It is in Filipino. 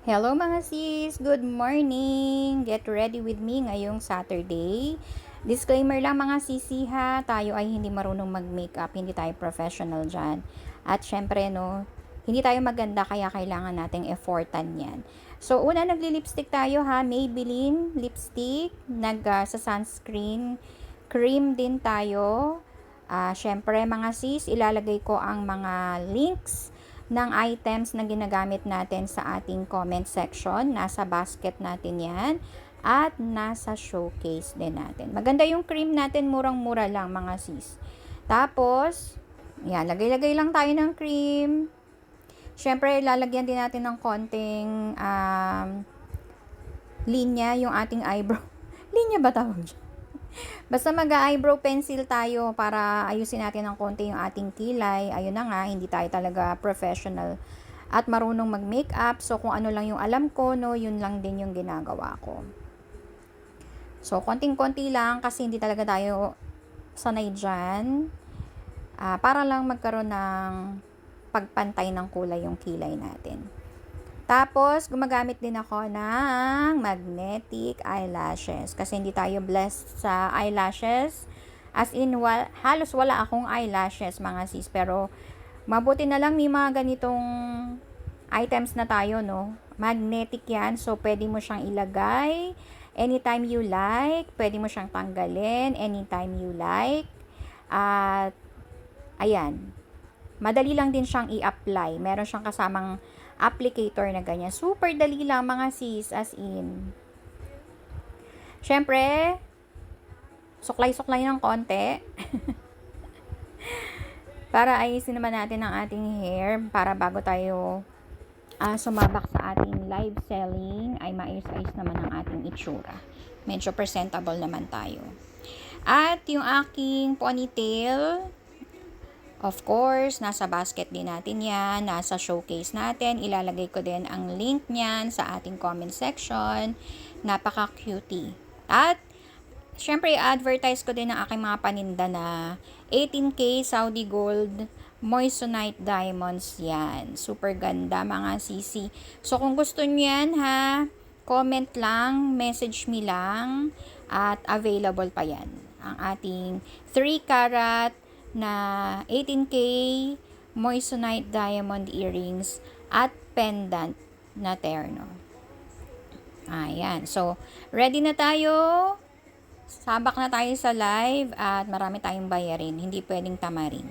Hello mga sis! Good morning! Get ready with me ngayong Saturday. Disclaimer lang mga sisi ha, tayo ay hindi marunong mag-makeup, hindi tayo professional dyan. At syempre no, hindi tayo maganda kaya kailangan nating effortan yan. So una nagli-lipstick tayo ha, Maybelline lipstick, sa sunscreen, cream din tayo. Syempre mga sis, ilalagay ko ang mga links ng items na ginagamit natin sa ating comment section. Nasa basket natin yan. At nasa showcase din natin. Maganda yung cream natin. Murang-mura lang mga sis. Tapos, yan. Lagay-lagay lang tayo ng cream. Siyempre, lalagyan din natin ng konting linya yung ating eyebrow. Linya ba tawag dyan? Basta mag-eyebrow pencil tayo para ayusin natin ng konti yung ating kilay. Ayun na nga, hindi tayo talaga professional at marunong mag-makeup. So, kung ano lang yung alam ko, no, yun lang din yung ginagawa ko. So, konting-konti lang kasi hindi talaga tayo sanay dyan. Para lang magkaroon ng pagpantay ng kulay yung kilay natin. Tapos, gumagamit din ako ng magnetic eyelashes. Kasi hindi tayo blessed sa eyelashes. As in, halos wala akong eyelashes, mga sis. Pero, mabuti na lang may mga ganitong items na tayo, no? Magnetic yan. So, pwede mo siyang ilagay anytime you like. Pwede mo siyang tanggalin anytime you like. At, ayan. Madali lang din siyang i-apply. Meron siyang kasamang applicator na ganyan. Super dali lang mga sis, as in. Syempre, suklay-suklay ng konti. Para ayusin naman natin ang ating hair para bago tayo sumabak sa ating live selling ay maayos-ayos naman ang ating itsura. Medyo presentable naman tayo. At yung aking ponytail, of course, nasa basket din natin yan, nasa showcase natin. Ilalagay ko din ang link niyan sa ating comment section. Napaka-cutie. At, syempre, i-advertise ko din ang aking mga paninda na 18K Saudi Gold Moissanite Diamonds yan. Super ganda mga sisi. So, kung gusto niyan ha, comment lang, message me lang, at available pa yan. Ang ating 3 karat na 18K Moissanite diamond earrings at pendant na terno. Ayan. So, ready na tayo. Sabak na tayo sa live at marami tayong bayarin. Hindi pwedeng tamarin.